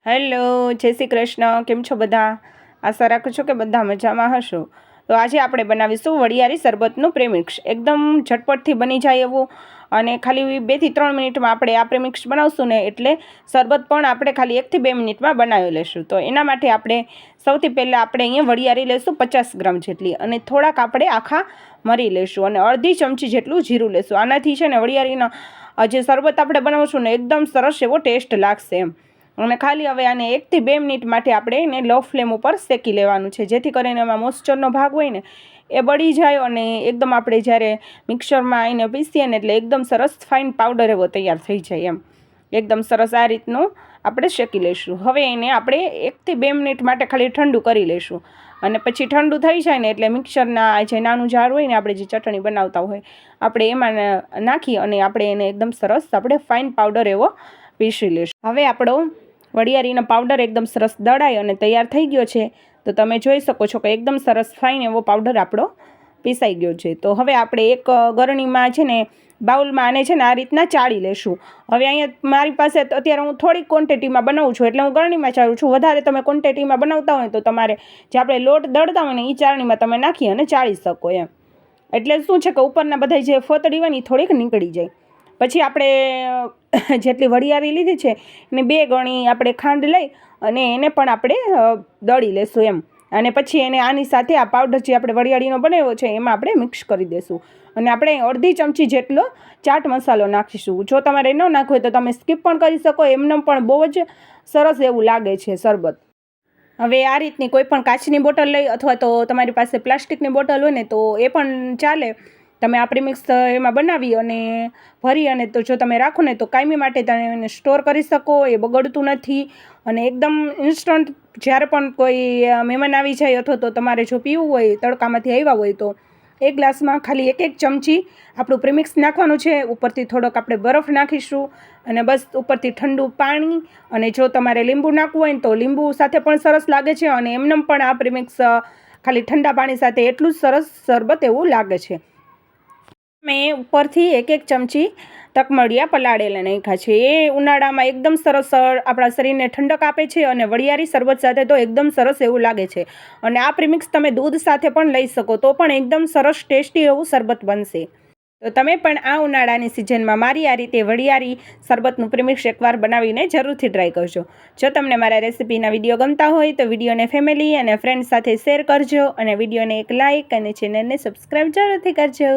Hello, જય શ્રી કૃષ્ણ. કેમ છો બધા? આશા રાખું છું કે બધા મજામાં હશો. તો આજે આપણે બનાવીશું વરિયાળી શરબતનું પ્રેમિક્સ. એકદમ ઝટપટથી બની જાય એવું અને ખાલી 2 થી 3 મિનિટમાં આપણે આ પ્રેમિક્સ બનાવશું ને એટલે શરબત પણ આપણે ખાલી 1 થી 2 મિનિટમાં બનાવી લેશું. તો એના માટે આપણે સૌથી પહેલાં આપણે અહીંયા વરિયાળી લેશું 50 ગ્રામ જેટલી અને થોડાક આપણે આખા મરી લેશું અને અડધી ચમચી જેટલું જીરું લેશું. આનાથી છે ને વરિયાળીનો જે શરબત આપણે બનાવશું ને એકદમ સરસ એવો ટેસ્ટ લાગશે એમ. અને ખાલી હવે આને 1 થી 2 મિનિટ માટે આપણે એને લો ફ્લેમ ઉપર શેકી લેવાનું છે, જેથી કરીને એમાં મોઇસ્ચરનો ભાગ હોય ને એ બળી જાય અને એકદમ આપણે જ્યારે મિક્સરમાં એને પીસીએ ને એટલે એકદમ સરસ ફાઇન પાવડર એવો તૈયાર થઈ જાય એમ. એકદમ સરસ આ રીતનું આપણે શેકી લઈશું. હવે એને આપણે 1 થી 2 મિનિટ માટે ખાલી ઠંડુ કરી લઈશું અને પછી ઠંડુ થઈ જાય ને એટલે મિક્સરના જે નાનું જાર હોય ને આપણે જે ચટણી બનાવતા હોય આપણે એમાં નાખી અને આપણે એને એકદમ સરસ આપણે ફાઇન પાવડર એવો પીસી લઈશું. હવે આપણો વરિયાળીનો પાવડર એકદમ સરસ દળાઈ અને તૈયાર થઈ ગયો છે. તો તમે જોઈ શકો છો કે એકદમ સરસ ફાઇન એવો પાવડર આપણો પીસાઈ ગયો છે. તો હવે આપણે એક ગરણીમાં છે ને બાઉલમાં આને છે ને આ રીતના ચાળી લેશું. હવે અહીંયા મારી પાસે અત્યારે હું થોડીક ક્વોન્ટિટીમાં બનાવું છું એટલે હું ગરણીમાં ચાળું છું. વધારે તમે ક્વોન્ટિટીમાં બનાવતા હોય તો તમારે જે આપણે લોટ દળતા હોય ને એ ચાળણીમાં તમે નાખી અને ચાળી શકો એમ. એટલે શું છે કે ઉપરના બધા જે ફોતળી હોય ને એ થોડીક નીકળી જાય. પછી આપણે જેટલી વરિયાળી લીધી છે એને 2 ગણી આપણે ખાંડ લઈ અને એને પણ આપણે દળી લેશું એમ. અને પછી એને આની સાથે આ પાવડર જે આપણે વરિયાળીનો બનાવ્યો છે એમાં આપણે મિક્સ કરી દઈશું અને આપણે અડધી ચમચી જેટલો ચાટ મસાલો નાખીશું. જો તમારે ન નાખવો હોય તો તમે સ્કીપ પણ કરી શકો, એમને પણ બહુ જ સરસ એવું લાગે છે શરબત. હવે આ રીતની કોઈ પણ કાચની બોટલ લઈ અથવા તો તમારી પાસે પ્લાસ્ટિકની બોટલ હોય ને તો એ પણ ચાલે. તમે આ પ્રીમિક્સ એમાં બનાવી અને ભરી અને તો જો તમે રાખો ને તો કાયમી માટે તમે એને સ્ટોર કરી શકો. એ બગડતું નથી અને એકદમ ઇન્સ્ટન્ટ જ્યારે પણ કોઈ મહેમાન આવી જાય અથવા તો તમારે જો પીવું હોય તડકામાંથી આવ્યા હોય તો એક ગ્લાસમાં ખાલી 1 ચમચી આપણું પ્રીમિક્સ નાખવાનું છે. ઉપરથી થોડોક આપણે બરફ નાખીશું અને બસ ઉપરથી ઠંડુ પાણી અને જો તમારે લીંબુ નાખવું હોય ને તો લીંબુ સાથે પણ સરસ લાગે છે અને એમને પણ આ પ્રીમિક્સ ખાલી ઠંડા પાણી સાથે એટલું જ સરસ શરબત એવું લાગે છે. મેં ઉપરથી 1 ચમચી તકમળિયા પલાળેલા નાખ્યા છે. એ ઉનાળામાં એકદમ સરસ આપણા શરીરને ઠંડક આપે છે અને વરિયાળી શરબત સાથે તો એકદમ સરસ એવું લાગે છે. અને આ પ્રીમિક્સ તમે દૂધ સાથે પણ લઈ શકો તો પણ એકદમ સરસ ટેસ્ટી એવું શરબત બનશે. તો તમે પણ આ ઉનાળાની સિઝનમાં મારી આ રીતે વરિયાળી શરબતનું પ્રીમિક્સ એકવાર બનાવીને જરૂરથી ટ્રાય કરજો. જો તમને મારા રેસિપીના વિડીયો ગમતા હોય તો વિડીયોને ફેમિલી અને ફ્રેન્ડ્સ સાથે શેર કરજો અને વિડીયોને એક લાઇક અને ચેનલને સબસ્ક્રાઈબ જરૂરથી કરજો.